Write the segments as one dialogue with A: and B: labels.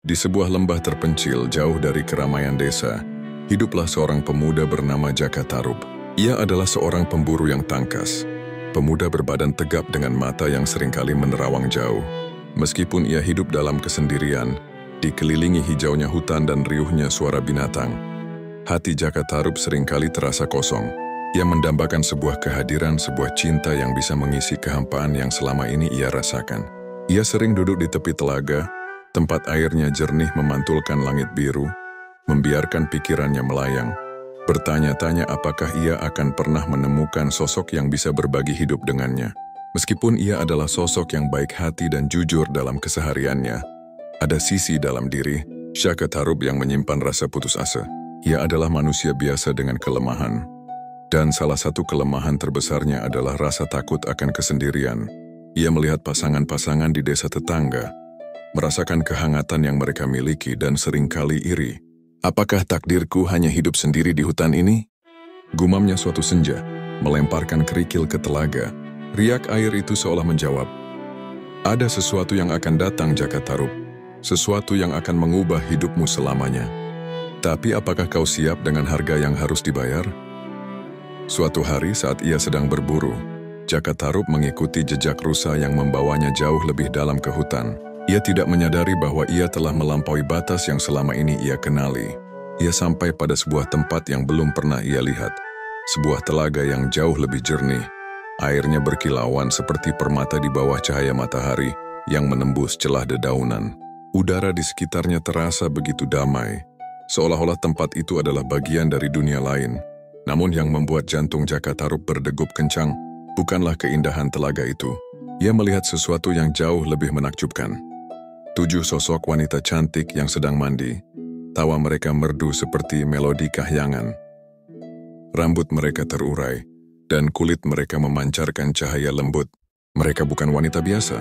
A: Di sebuah lembah terpencil jauh dari keramaian desa, hiduplah seorang pemuda bernama Jaka Tarub. Ia adalah seorang pemburu yang tangkas. Pemuda berbadan tegap dengan mata yang seringkali menerawang jauh. Meskipun ia hidup dalam kesendirian, dikelilingi hijaunya hutan dan riuhnya suara binatang, hati Jaka Tarub seringkali terasa kosong. Ia mendambakan sebuah kehadiran, sebuah cinta yang bisa mengisi kehampaan yang selama ini ia rasakan. Ia sering duduk di tepi telaga, tempat airnya jernih memantulkan langit biru, membiarkan pikirannya melayang, bertanya-tanya apakah ia akan pernah menemukan sosok yang bisa berbagi hidup dengannya. Meskipun ia adalah sosok yang baik hati dan jujur dalam kesehariannya, ada sisi dalam diri Jaka Tarub yang menyimpan rasa putus asa. Ia adalah manusia biasa dengan kelemahan, dan salah satu kelemahan terbesarnya adalah rasa takut akan kesendirian. Ia melihat pasangan-pasangan di desa tetangga, merasakan kehangatan yang mereka miliki dan seringkali iri. Apakah takdirku hanya hidup sendiri di hutan ini? Gumamnya suatu senja, melemparkan kerikil ke telaga. Riak air itu seolah menjawab, ada sesuatu yang akan datang Jaka Tarub, sesuatu yang akan mengubah hidupmu selamanya. Tapi apakah kau siap dengan harga yang harus dibayar? Suatu hari saat ia sedang berburu, Jaka Tarub mengikuti jejak rusa yang membawanya jauh lebih dalam ke hutan. Ia tidak menyadari bahwa ia telah melampaui batas yang selama ini ia kenali. Ia sampai pada sebuah tempat yang belum pernah ia lihat. Sebuah telaga yang jauh lebih jernih. Airnya berkilauan seperti permata di bawah cahaya matahari yang menembus celah dedaunan. Udara di sekitarnya terasa begitu damai, seolah-olah tempat itu adalah bagian dari dunia lain. Namun yang membuat jantung Jaka Tarub berdegup kencang bukanlah keindahan telaga itu. Ia melihat sesuatu yang jauh lebih menakjubkan. 7 sosok wanita cantik yang sedang mandi. Tawa mereka merdu seperti melodi kahyangan. Rambut mereka terurai, dan kulit mereka memancarkan cahaya lembut. Mereka bukan wanita biasa.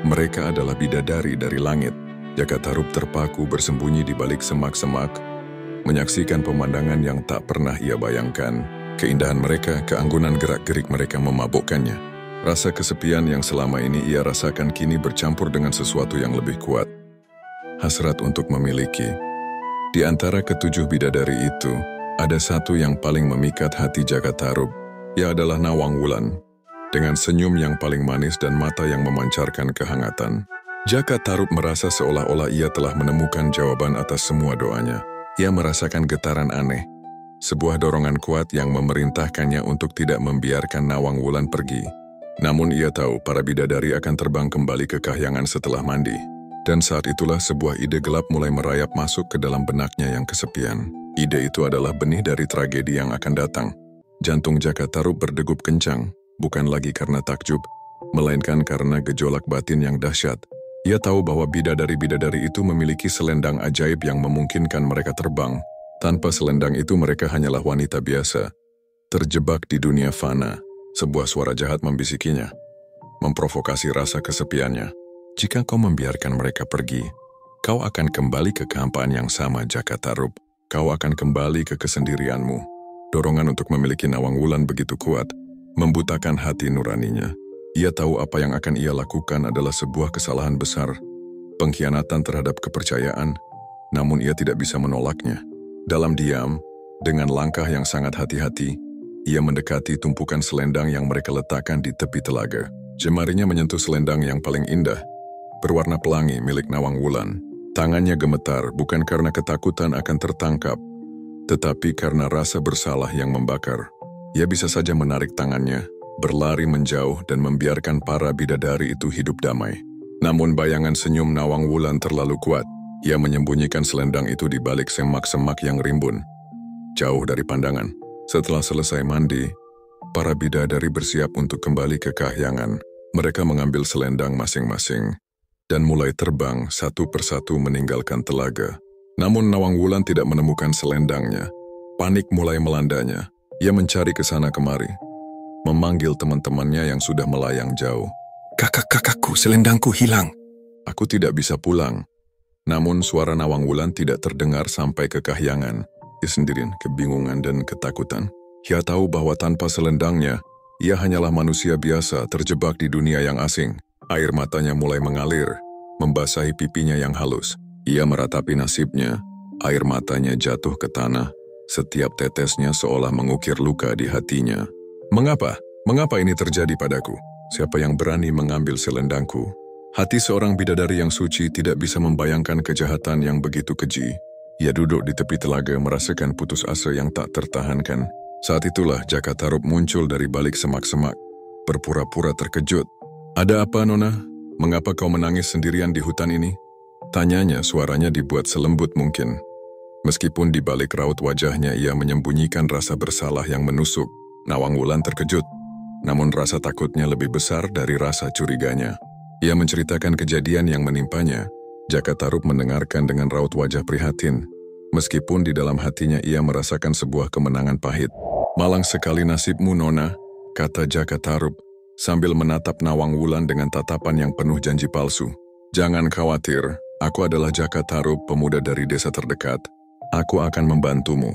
A: Mereka adalah bidadari dari langit. Jaka Tarub terpaku bersembunyi di balik semak-semak, menyaksikan pemandangan yang tak pernah ia bayangkan. Keindahan mereka, keanggunan gerak-gerik mereka memabukkannya. Rasa kesepian yang selama ini ia rasakan kini bercampur dengan sesuatu yang lebih kuat. Hasrat untuk memiliki. Di antara ke-7 bidadari itu, ada satu yang paling memikat hati Jaka Tarub. Ia adalah Nawang Wulan, dengan senyum yang paling manis dan mata yang memancarkan kehangatan. Jaka Tarub merasa seolah-olah ia telah menemukan jawaban atas semua doanya. Ia merasakan getaran aneh, sebuah dorongan kuat yang memerintahkannya untuk tidak membiarkan Nawang Wulan pergi. Namun ia tahu para bidadari akan terbang kembali ke kahyangan setelah mandi. Dan saat itulah sebuah ide gelap mulai merayap masuk ke dalam benaknya yang kesepian. Ide itu adalah benih dari tragedi yang akan datang. Jantung Jaka Tarub berdegup kencang, bukan lagi karena takjub, melainkan karena gejolak batin yang dahsyat. Ia tahu bahwa bidadari-bidadari itu memiliki selendang ajaib yang memungkinkan mereka terbang. Tanpa selendang itu mereka hanyalah wanita biasa, terjebak di dunia fana. Sebuah suara jahat membisikinya, memprovokasi rasa kesepiannya. Jika kau membiarkan mereka pergi, kau akan kembali ke kehampaan yang sama Jaka Tarub. Kau akan kembali ke kesendirianmu. Dorongan untuk memiliki Nawang Wulan begitu kuat, membutakan hati nuraninya. Ia tahu apa yang akan ia lakukan adalah sebuah kesalahan besar, pengkhianatan terhadap kepercayaan, namun ia tidak bisa menolaknya. Dalam diam, dengan langkah yang sangat hati-hati, ia mendekati tumpukan selendang yang mereka letakkan di tepi telaga. Jemarinya menyentuh selendang yang paling indah, berwarna pelangi milik Nawang Wulan. Tangannya gemetar bukan karena ketakutan akan tertangkap, tetapi karena rasa bersalah yang membakar. Ia bisa saja menarik tangannya, berlari menjauh dan membiarkan para bidadari itu hidup damai. Namun bayangan senyum Nawang Wulan terlalu kuat. Ia menyembunyikan selendang itu di balik semak-semak yang rimbun, jauh dari pandangan. Setelah selesai mandi, para bidadari bersiap untuk kembali ke kahyangan. Mereka mengambil selendang masing-masing dan mulai terbang satu persatu meninggalkan telaga. Namun Nawang Wulan tidak menemukan selendangnya. Panik mulai melandanya. Ia mencari ke sana kemari, memanggil teman-temannya yang sudah melayang jauh. Kakak-kakakku, selendangku hilang. Aku tidak bisa pulang. Namun suara Nawang Wulan tidak terdengar sampai ke kahyangan. Ia sendirian, kebingungan dan ketakutan. Ia tahu bahwa tanpa selendangnya, ia hanyalah manusia biasa terjebak di dunia yang asing. Air matanya mulai mengalir, membasahi pipinya yang halus. Ia meratapi nasibnya, air matanya jatuh ke tanah, setiap tetesnya seolah mengukir luka di hatinya. Mengapa? Mengapa ini terjadi padaku? Siapa yang berani mengambil selendangku? Hati seorang bidadari yang suci tidak bisa membayangkan kejahatan yang begitu keji. Ia duduk di tepi telaga merasakan putus asa yang tak tertahankan. Saat itulah Jaka Tarub muncul dari balik semak-semak, berpura-pura terkejut. "Ada apa, Nona? Mengapa kau menangis sendirian di hutan ini?" Tanyanya, suaranya dibuat selembut mungkin. Meskipun di balik raut wajahnya ia menyembunyikan rasa bersalah yang menusuk, Nawang Wulan terkejut. Namun rasa takutnya lebih besar dari rasa curiganya. Ia menceritakan kejadian yang menimpanya. Jaka Tarub mendengarkan dengan raut wajah prihatin. Meskipun di dalam hatinya ia merasakan sebuah kemenangan pahit. "Malang sekali nasibmu, Nona," kata Jaka Tarub, sambil menatap Nawang Wulan dengan tatapan yang penuh janji palsu. "Jangan khawatir, aku adalah Jaka Tarub, pemuda dari desa terdekat. Aku akan membantumu.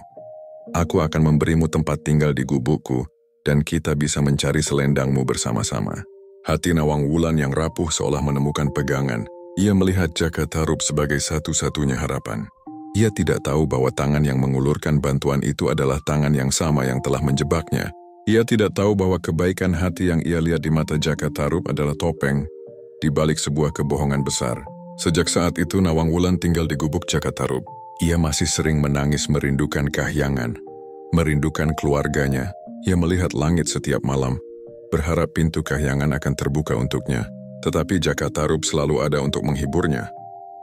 A: Aku akan memberimu tempat tinggal di gubukku, dan kita bisa mencari selendangmu bersama-sama." Hati Nawang Wulan yang rapuh seolah menemukan pegangan. Ia melihat Jaka Tarub sebagai satu-satunya harapan. Ia tidak tahu bahwa tangan yang mengulurkan bantuan itu adalah tangan yang sama yang telah menjebaknya. Ia tidak tahu bahwa kebaikan hati yang ia lihat di mata Jaka Tarub adalah topeng di balik sebuah kebohongan besar. Sejak saat itu Nawang Wulan tinggal di gubuk Jaka Tarub. Ia masih sering menangis merindukan Kahyangan, merindukan keluarganya. Ia melihat langit setiap malam, berharap pintu Kahyangan akan terbuka untuknya. Tetapi Jaka Tarub selalu ada untuk menghiburnya,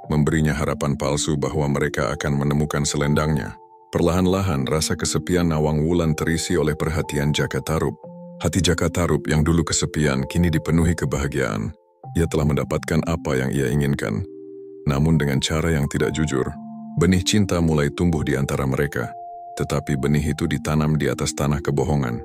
A: memberinya harapan palsu bahwa mereka akan menemukan selendangnya. Perlahan-lahan rasa kesepian Nawang Wulan terisi oleh perhatian Jaka Tarub. Hati Jaka Tarub yang dulu kesepian kini dipenuhi kebahagiaan. Ia telah mendapatkan apa yang ia inginkan. Namun dengan cara yang tidak jujur, benih cinta mulai tumbuh di antara mereka. Tetapi benih itu ditanam di atas tanah kebohongan.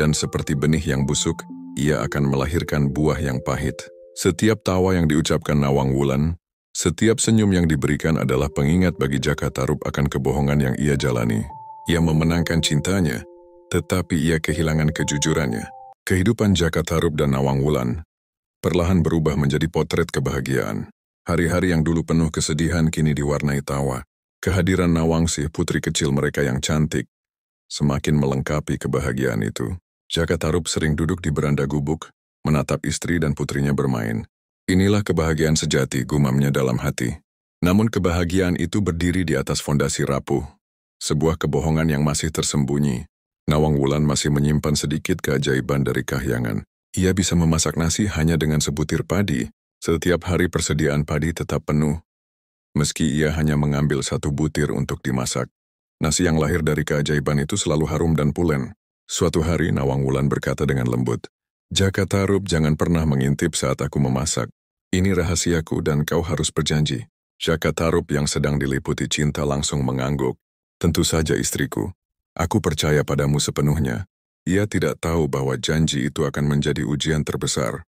A: Dan seperti benih yang busuk, ia akan melahirkan buah yang pahit. Setiap tawa yang diucapkan Nawang Wulan, setiap senyum yang diberikan adalah pengingat bagi Jaka Tarub akan kebohongan yang ia jalani. Ia memenangkan cintanya, tetapi ia kehilangan kejujurannya. Kehidupan Jaka Tarub dan Nawang Wulan perlahan berubah menjadi potret kebahagiaan. Hari-hari yang dulu penuh kesedihan kini diwarnai tawa. Kehadiran Nawangsih, putri kecil mereka yang cantik, semakin melengkapi kebahagiaan itu. Jaka Tarub sering duduk di beranda gubuk, menatap istri dan putrinya bermain. "Inilah kebahagiaan sejati," gumamnya dalam hati. Namun kebahagiaan itu berdiri di atas fondasi rapuh. Sebuah kebohongan yang masih tersembunyi. Nawang Wulan masih menyimpan sedikit keajaiban dari Kahyangan. Ia bisa memasak nasi hanya dengan sebutir padi. Setiap hari persediaan padi tetap penuh, meski ia hanya mengambil satu butir untuk dimasak. Nasi yang lahir dari keajaiban itu selalu harum dan pulen. Suatu hari Nawang Wulan berkata dengan lembut, "Jaka Tarub, jangan pernah mengintip saat aku memasak. Ini rahasiaku dan kau harus berjanji." Jaka Tarub yang sedang diliputi cinta langsung mengangguk. "Tentu saja istriku. Aku percaya padamu sepenuhnya." Ia tidak tahu bahwa janji itu akan menjadi ujian terbesar.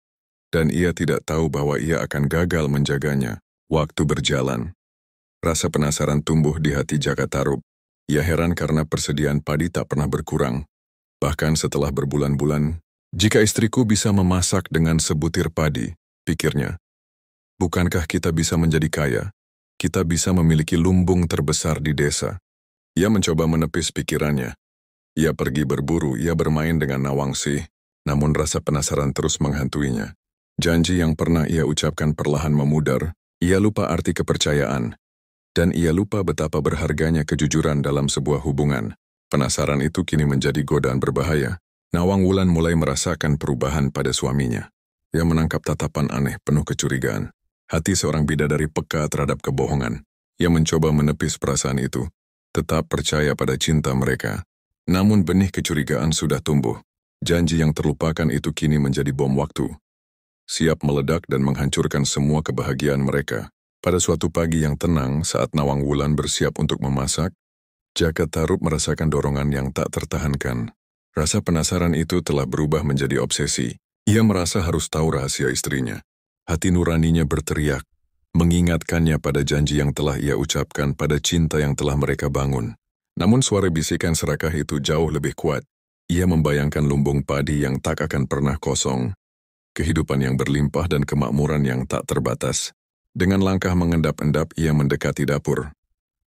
A: Dan ia tidak tahu bahwa ia akan gagal menjaganya. Waktu berjalan. Rasa penasaran tumbuh di hati Jaka Tarub. Ia heran karena persediaan padi tak pernah berkurang. Bahkan setelah berbulan-bulan, "Jika istriku bisa memasak dengan sebutir padi," pikirnya, "bukankah kita bisa menjadi kaya? Kita bisa memiliki lumbung terbesar di desa." Ia mencoba menepis pikirannya. Ia pergi berburu, ia bermain dengan Nawangsih, namun rasa penasaran terus menghantuinya. Janji yang pernah ia ucapkan perlahan memudar, ia lupa arti kepercayaan, dan ia lupa betapa berharganya kejujuran dalam sebuah hubungan. Penasaran itu kini menjadi godaan berbahaya. Nawang Wulan mulai merasakan perubahan pada suaminya. Ia menangkap tatapan aneh penuh kecurigaan. Hati seorang bidadari peka terhadap kebohongan. Ia mencoba menepis perasaan itu, tetap percaya pada cinta mereka. Namun benih kecurigaan sudah tumbuh. Janji yang terlupakan itu kini menjadi bom waktu, siap meledak dan menghancurkan semua kebahagiaan mereka. Pada suatu pagi yang tenang, saat Nawang Wulan bersiap untuk memasak, Jaka Tarub merasakan dorongan yang tak tertahankan. Rasa penasaran itu telah berubah menjadi obsesi. Ia merasa harus tahu rahasia istrinya. Hati nuraninya berteriak, mengingatkannya pada janji yang telah ia ucapkan, pada cinta yang telah mereka bangun. Namun suara bisikan serakah itu jauh lebih kuat. Ia membayangkan lumbung padi yang tak akan pernah kosong, kehidupan yang berlimpah dan kemakmuran yang tak terbatas. Dengan langkah mengendap-endap ia mendekati dapur.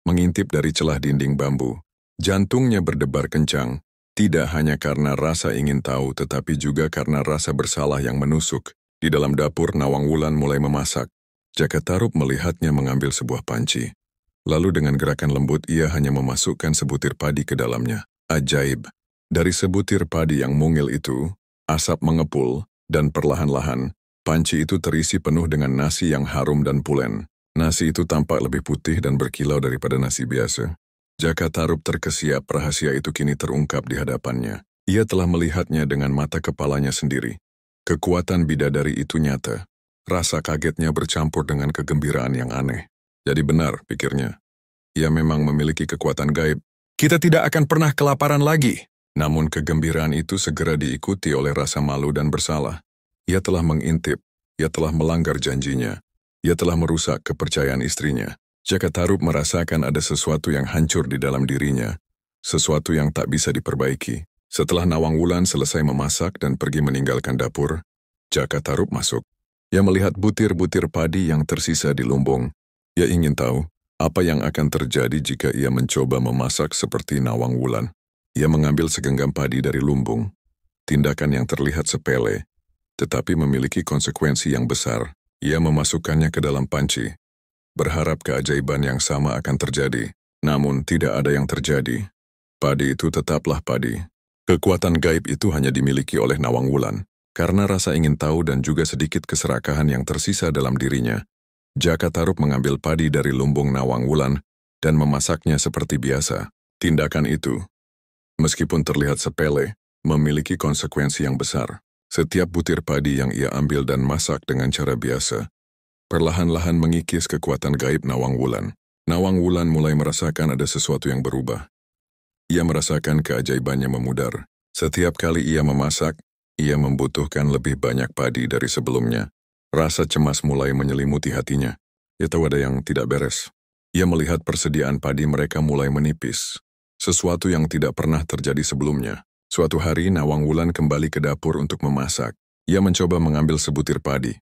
A: Mengintip dari celah dinding bambu. Jantungnya berdebar kencang, tidak hanya karena rasa ingin tahu tetapi juga karena rasa bersalah yang menusuk. Di dalam dapur, Nawang Wulan mulai memasak. Jaka Tarub melihatnya mengambil sebuah panci. Lalu dengan gerakan lembut ia hanya memasukkan sebutir padi ke dalamnya. Ajaib. Dari sebutir padi yang mungil itu, asap mengepul, dan perlahan-lahan, panci itu terisi penuh dengan nasi yang harum dan pulen. Nasi itu tampak lebih putih dan berkilau daripada nasi biasa. Jaka Tarub terkesiap, rahasia itu kini terungkap di hadapannya. Ia telah melihatnya dengan mata kepalanya sendiri. Kekuatan bidadari itu nyata. Rasa kagetnya bercampur dengan kegembiraan yang aneh. Jadi benar, pikirnya. Ia memang memiliki kekuatan gaib. Kita tidak akan pernah kelaparan lagi. Namun kegembiraan itu segera diikuti oleh rasa malu dan bersalah. Ia telah mengintip, ia telah melanggar janjinya. Ia telah merusak kepercayaan istrinya. Jaka Tarub merasakan ada sesuatu yang hancur di dalam dirinya. Sesuatu yang tak bisa diperbaiki. Setelah Nawang Wulan selesai memasak dan pergi meninggalkan dapur, Jaka Tarub masuk. Ia melihat butir-butir padi yang tersisa di lumbung. Ia ingin tahu apa yang akan terjadi jika ia mencoba memasak seperti Nawang Wulan. Ia mengambil segenggam padi dari lumbung. Tindakan yang terlihat sepele, tetapi memiliki konsekuensi yang besar. Ia memasukkannya ke dalam panci, berharap keajaiban yang sama akan terjadi. Namun tidak ada yang terjadi. Padi itu tetaplah padi. Kekuatan gaib itu hanya dimiliki oleh Nawang Wulan. Karena rasa ingin tahu dan juga sedikit keserakahan yang tersisa dalam dirinya, Jaka Tarub mengambil padi dari lumbung Nawang Wulan dan memasaknya seperti biasa. Tindakan itu, meskipun terlihat sepele, memiliki konsekuensi yang besar. Setiap butir padi yang ia ambil dan masak dengan cara biasa, perlahan-lahan mengikis kekuatan gaib Nawang Wulan. Nawang Wulan mulai merasakan ada sesuatu yang berubah. Ia merasakan keajaibannya memudar. Setiap kali ia memasak, ia membutuhkan lebih banyak padi dari sebelumnya. Rasa cemas mulai menyelimuti hatinya. Ia tahu ada yang tidak beres. Ia melihat persediaan padi mereka mulai menipis. Sesuatu yang tidak pernah terjadi sebelumnya. Suatu hari Nawang Wulan kembali ke dapur untuk memasak. Ia mencoba mengambil sebutir padi.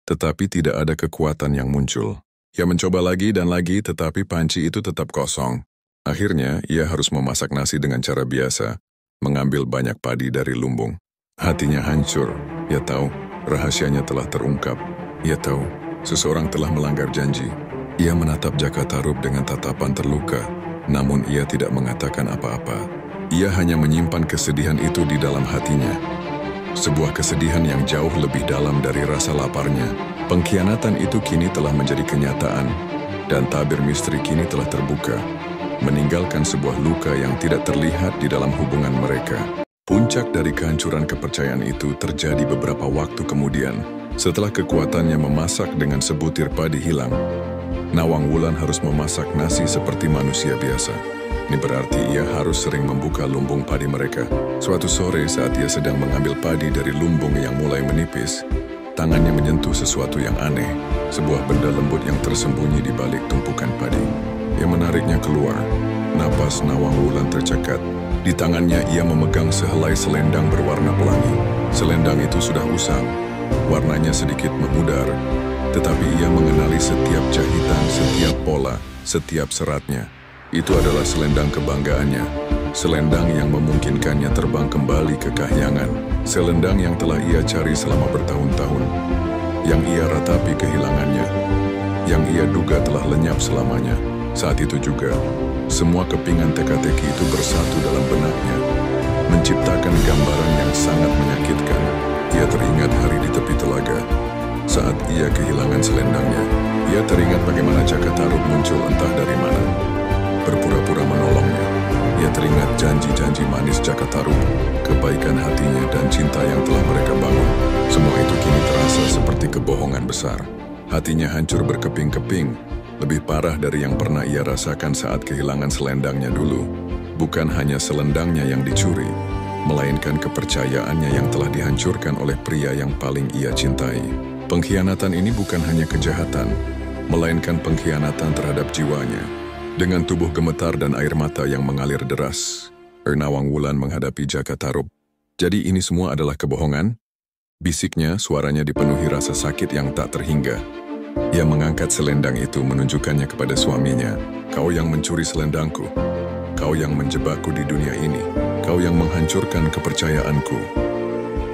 A: Tetapi tidak ada kekuatan yang muncul. Ia mencoba lagi dan lagi tetapi panci itu tetap kosong. Akhirnya ia harus memasak nasi dengan cara biasa. Mengambil banyak padi dari lumbung. Hatinya hancur. Ia tahu rahasianya telah terungkap. Ia tahu seseorang telah melanggar janji. Ia menatap Jaka Tarub dengan tatapan terluka. Namun ia tidak mengatakan apa-apa. Ia hanya menyimpan kesedihan itu di dalam hatinya. Sebuah kesedihan yang jauh lebih dalam dari rasa laparnya. Pengkhianatan itu kini telah menjadi kenyataan, dan tabir misteri kini telah terbuka, meninggalkan sebuah luka yang tidak terlihat di dalam hubungan mereka. Puncak dari kehancuran kepercayaan itu terjadi beberapa waktu kemudian. Setelah kekuatannya memasak dengan sebutir padi hilang, Nawang Wulan harus memasak nasi seperti manusia biasa. Ini berarti ia harus sering membuka lumbung padi mereka. Suatu sore saat ia sedang mengambil padi dari lumbung yang mulai menipis, tangannya menyentuh sesuatu yang aneh, sebuah benda lembut yang tersembunyi di balik tumpukan padi. Ia menariknya keluar. Napas Nawang Wulan tercekat. Di tangannya ia memegang sehelai selendang berwarna pelangi. Selendang itu sudah usang, warnanya sedikit memudar, tetapi ia mengenali setiap jahitan, setiap pola, setiap seratnya. Itu adalah selendang kebanggaannya, selendang yang memungkinkannya terbang kembali ke kahyangan, selendang yang telah ia cari selama bertahun-tahun, yang ia ratapi kehilangannya, yang ia duga telah lenyap selamanya. Saat itu juga, semua kepingan teka-teki itu bersatu dalam benaknya, menciptakan gambaran yang sangat menyakitkan. Ia teringat hari di tepi telaga, saat ia kehilangan selendangnya. Ia teringat bagaimana Jaka Tarub muncul entah dari mana, berpura-pura menolongnya. Ia teringat janji-janji manis Jaka Tarub, kebaikan hatinya dan cinta yang telah mereka bangun. Semua itu kini terasa seperti kebohongan besar. Hatinya hancur berkeping-keping, lebih parah dari yang pernah ia rasakan saat kehilangan selendangnya dulu. Bukan hanya selendangnya yang dicuri, melainkan kepercayaannya yang telah dihancurkan oleh pria yang paling ia cintai. Pengkhianatan ini bukan hanya kejahatan, melainkan pengkhianatan terhadap jiwanya. Dengan tubuh gemetar dan air mata yang mengalir deras, Nawang Wulan menghadapi Jaka Tarub. Jadi ini semua adalah kebohongan? Bisiknya, suaranya dipenuhi rasa sakit yang tak terhingga. Ia mengangkat selendang itu menunjukkannya kepada suaminya. Kau yang mencuri selendangku. Kau yang menjebakku di dunia ini. Kau yang menghancurkan kepercayaanku.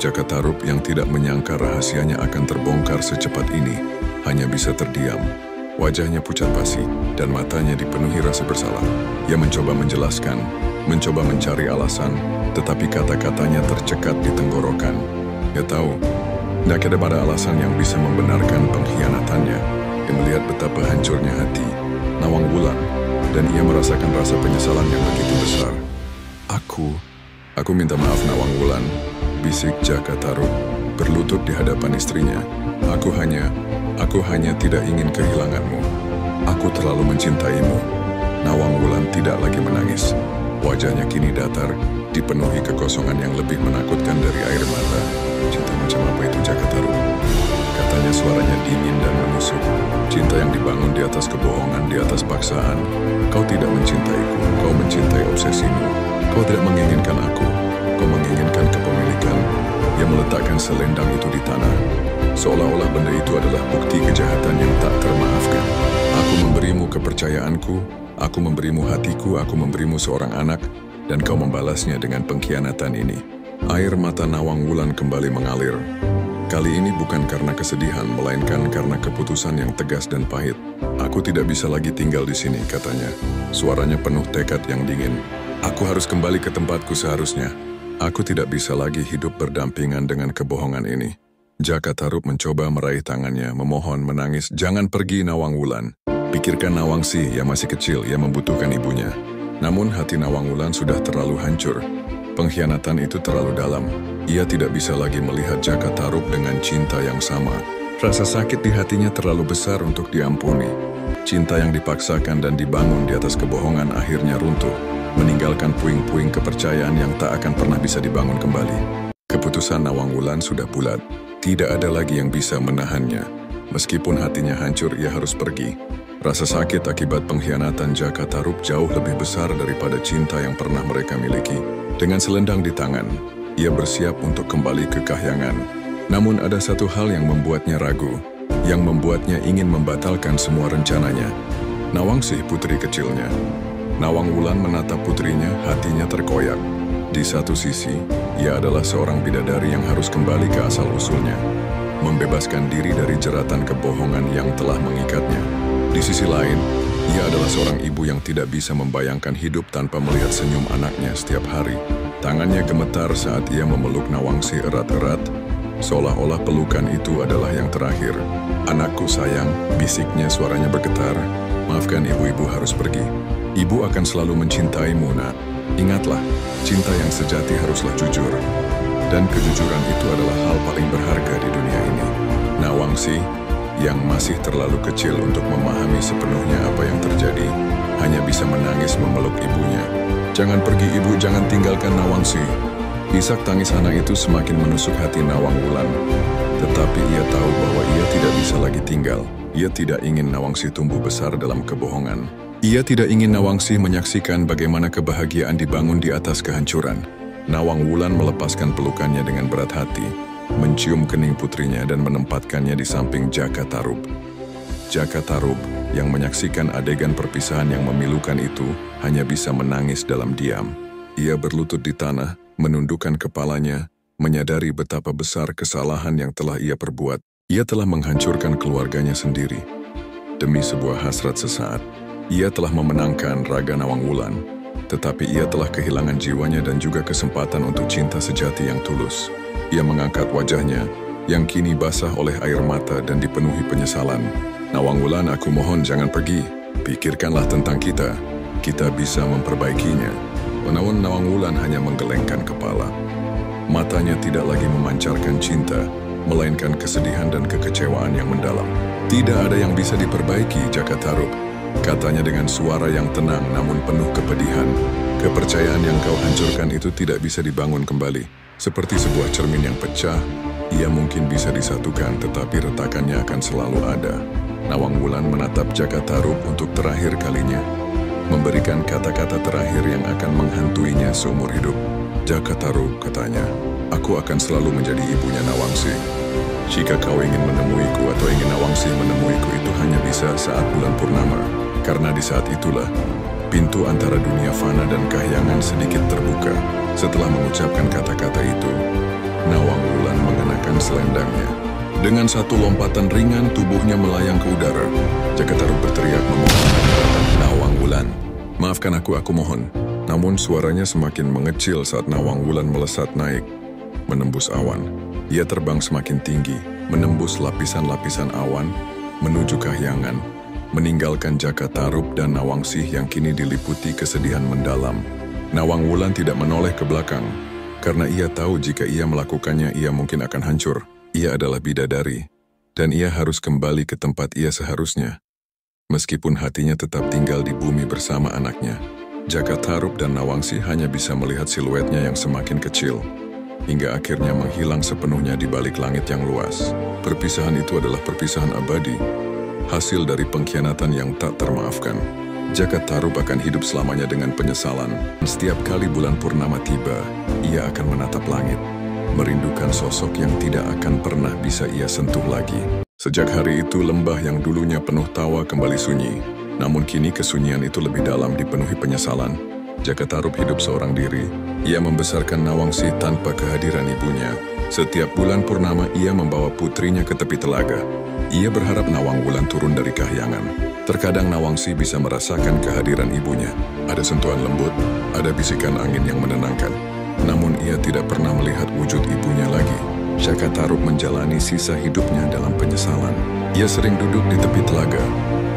A: Jakatarup yang tidak menyangka rahasianya akan terbongkar secepat ini, hanya bisa terdiam. Wajahnya pucat pasi, dan matanya dipenuhi rasa bersalah. Ia mencoba menjelaskan, mencoba mencari alasan, tetapi kata-katanya tercekat di tenggorokan. Ia tahu, tidak ada alasan yang bisa membenarkan pengkhianatannya. Ia melihat betapa hancurnya hati Nawang Wulan, dan ia merasakan rasa penyesalan yang begitu besar. Aku minta maaf Nawang Wulan, bisik Jakatarup, berlutut di hadapan istrinya. Aku hanya tidak ingin kehilanganmu. Aku terlalu mencintaimu. Nawang Wulan tidak lagi menangis. Wajahnya kini datar, dipenuhi kekosongan yang lebih menakutkan dari air mata. Cinta macam apa itu Jakatarup? Katanya suaranya dingin dan menusuk. Cinta yang dibangun di atas kebohongan, di atas paksaan. Kau tidak mencintaiku, kau mencintai obsesimu. Kau tidak menginginkan aku, kau menginginkan kepemilikan. Ia meletakkan selendang itu di tanah. Seolah-olah benda itu adalah bukti kejahatan yang tak termaafkan. Aku memberimu kepercayaanku, aku memberimu hatiku, aku memberimu seorang anak, dan kau membalasnya dengan pengkhianatan ini. Air mata Nawang Wulan kembali mengalir. Kali ini bukan karena kesedihan, melainkan karena keputusan yang tegas dan pahit. Aku tidak bisa lagi tinggal di sini, katanya. Suaranya penuh tekad yang dingin. Aku harus kembali ke tempatku seharusnya. Aku tidak bisa lagi hidup berdampingan dengan kebohongan ini. Jakatarup mencoba meraih tangannya, memohon, menangis. Jangan pergi Nawang Wulan. Pikirkan Nawangsi yang masih kecil, ia membutuhkan ibunya. Namun hati Nawang Wulan sudah terlalu hancur. Pengkhianatan itu terlalu dalam. Ia tidak bisa lagi melihat Jakatarup dengan cinta yang sama. Rasa sakit di hatinya terlalu besar untuk diampuni. Cinta yang dipaksakan dan dibangun di atas kebohongan akhirnya runtuh, meninggalkan puing-puing kepercayaan yang tak akan pernah bisa dibangun kembali. Keputusan Nawang Wulan sudah bulat. Tidak ada lagi yang bisa menahannya. Meskipun hatinya hancur, ia harus pergi. Rasa sakit akibat pengkhianatan Jakatarup jauh lebih besar daripada cinta yang pernah mereka miliki. Dengan selendang di tangan, ia bersiap untuk kembali ke kahyangan. Namun ada satu hal yang membuatnya ragu, yang membuatnya ingin membatalkan semua rencananya. Nawangsi, putri kecilnya. Nawang Wulan menatap putrinya, hatinya terkoyak. Di satu sisi, ia adalah seorang bidadari yang harus kembali ke asal-usulnya, membebaskan diri dari jeratan kebohongan yang telah mengikatnya. Di sisi lain, ia adalah seorang ibu yang tidak bisa membayangkan hidup tanpa melihat senyum anaknya setiap hari. Tangannya gemetar saat ia memeluk Nawangsi erat-erat, seolah-olah pelukan itu adalah yang terakhir. Anakku sayang, bisiknya, suaranya bergetar. Maafkan ibu-ibu harus pergi. Ibu akan selalu mencintaimu, nak. Ingatlah, cinta yang sejati haruslah jujur. Dan kejujuran itu adalah hal paling berharga di dunia ini. Nawangsi, yang masih terlalu kecil untuk memahami sepenuhnya apa yang terjadi, hanya bisa menangis memeluk ibunya. Jangan pergi ibu, jangan tinggalkan Nawangsi. Isak tangis anak itu semakin menusuk hati Nawang Wulan. Tetapi ia tahu bahwa ia tidak bisa lagi tinggal. Ia tidak ingin Nawangsi tumbuh besar dalam kebohongan. Ia tidak ingin Nawangsi menyaksikan bagaimana kebahagiaan dibangun di atas kehancuran. Nawang Wulan melepaskan pelukannya dengan berat hati, mencium kening putrinya dan menempatkannya di samping Jakatarup. Jakatarup yang menyaksikan adegan perpisahan yang memilukan itu hanya bisa menangis dalam diam. Ia berlutut di tanah, menundukkan kepalanya, menyadari betapa besar kesalahan yang telah ia perbuat. Ia telah menghancurkan keluarganya sendiri. Demi sebuah hasrat sesaat, ia telah memenangkan raga Nawang Wulan, tetapi ia telah kehilangan jiwanya dan juga kesempatan untuk cinta sejati yang tulus. Ia mengangkat wajahnya, yang kini basah oleh air mata dan dipenuhi penyesalan. Nawang Wulan, aku mohon jangan pergi. Pikirkanlah tentang kita. Kita bisa memperbaikinya. Namun Nawang Wulan hanya menggelengkan kepala. Matanya tidak lagi memancarkan cinta, melainkan kesedihan dan kekecewaan yang mendalam. Tidak ada yang bisa diperbaiki, Jakatarup, katanya dengan suara yang tenang namun penuh kepedihan. Kepercayaan yang kau hancurkan itu tidak bisa dibangun kembali. Seperti sebuah cermin yang pecah, ia mungkin bisa disatukan tetapi retakannya akan selalu ada. Nawang Wulan menatap Jakatarup untuk terakhir kalinya, memberikan kata-kata terakhir yang akan menghantuinya seumur hidup. Jakatarup, katanya, Aku akan selalu menjadi ibunya Nawangsi. Jika kau ingin menemuiku atau ingin Nawangsi menemuiku, itu hanya bisa saat bulan purnama. Karena di saat itulah, pintu antara dunia fana dan kahyangan sedikit terbuka. Setelah mengucapkan kata-kata itu, Nawang Wulan mengenakan selendangnya. Dengan satu lompatan ringan, tubuhnya melayang ke udara. Jakatarup berteriak memohon. Nawang Wulan, maafkan aku mohon. Namun suaranya semakin mengecil saat Nawang Wulan melesat naik, menembus awan. Ia terbang semakin tinggi, menembus lapisan-lapisan awan, menuju kahyangan, meninggalkan Jakatarup dan Nawangsih yang kini diliputi kesedihan mendalam. Nawang Wulan tidak menoleh ke belakang, karena ia tahu jika ia melakukannya ia mungkin akan hancur. Ia adalah bidadari, dan ia harus kembali ke tempat ia seharusnya. Meskipun hatinya tetap tinggal di bumi bersama anaknya, Jakatarup dan Nawangsih hanya bisa melihat siluetnya yang semakin kecil, hingga akhirnya menghilang sepenuhnya di balik langit yang luas. Perpisahan itu adalah perpisahan abadi, hasil dari pengkhianatan yang tak termaafkan. Jakatarup akan hidup selamanya dengan penyesalan. Setiap kali bulan purnama tiba, ia akan menatap langit, merindukan sosok yang tidak akan pernah bisa ia sentuh lagi. Sejak hari itu, lembah yang dulunya penuh tawa kembali sunyi. Namun kini kesunyian itu lebih dalam dipenuhi penyesalan. Jakatarup hidup seorang diri. Ia membesarkan Nawangsih tanpa kehadiran ibunya. Setiap bulan purnama ia membawa putrinya ke tepi telaga. Ia berharap Nawang Wulan turun dari kahyangan. Terkadang Nawangsih bisa merasakan kehadiran ibunya. Ada sentuhan lembut, ada bisikan angin yang menenangkan. Namun ia tidak pernah melihat wujud ibunya lagi. Jakatarup menjalani sisa hidupnya dalam penyesalan. Ia sering duduk di tepi telaga,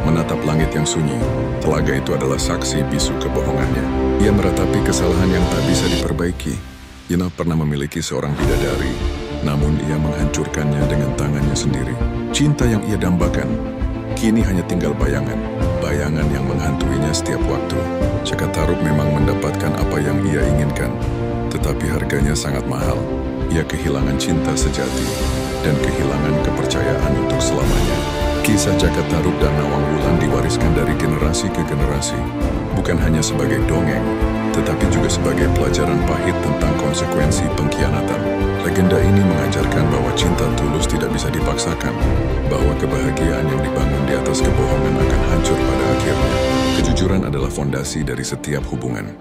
A: menatap langit yang sunyi. Telaga itu adalah saksi bisu kebohongannya. Ia meratapi kesalahan yang tak bisa diperbaiki. Ia pernah memiliki seorang bidadari, namun ia menghancurkannya dengan tangannya sendiri. Cinta yang ia dambakan, kini hanya tinggal bayangan. Bayangan yang menghantuinya setiap waktu. Jakatarup memang mendapatkan apa yang ia inginkan, tetapi harganya sangat mahal. Ia kehilangan cinta sejati dan kehilangan kepercayaan untuk selamanya. Kisah Jakatarup dan Nawang Wulan diwariskan dari generasi ke generasi, bukan hanya sebagai dongeng, tetapi juga sebagai pelajaran pahit tentang konsekuensi pengkhianatan. Legenda ini mengajarkan bahwa cinta tulus tidak bisa dipaksakan, bahwa kebahagiaan yang dibangun di atas kebohongan akan hancur pada akhirnya. Kejujuran adalah fondasi dari setiap hubungan,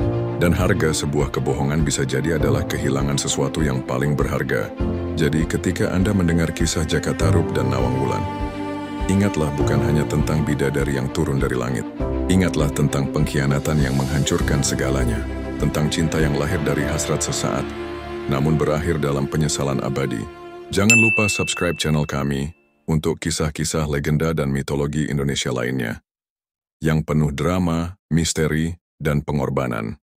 A: dan harga sebuah kebohongan bisa jadi adalah kehilangan sesuatu yang paling berharga. Jadi ketika Anda mendengar kisah Jakatarup dan Nawang Wulan, ingatlah bukan hanya tentang bidadari yang turun dari langit. Ingatlah tentang pengkhianatan yang menghancurkan segalanya. Tentang cinta yang lahir dari hasrat sesaat, namun berakhir dalam penyesalan abadi. Jangan lupa subscribe channel kami untuk kisah-kisah legenda dan mitologi Indonesia lainnya, yang penuh drama, misteri, dan pengorbanan.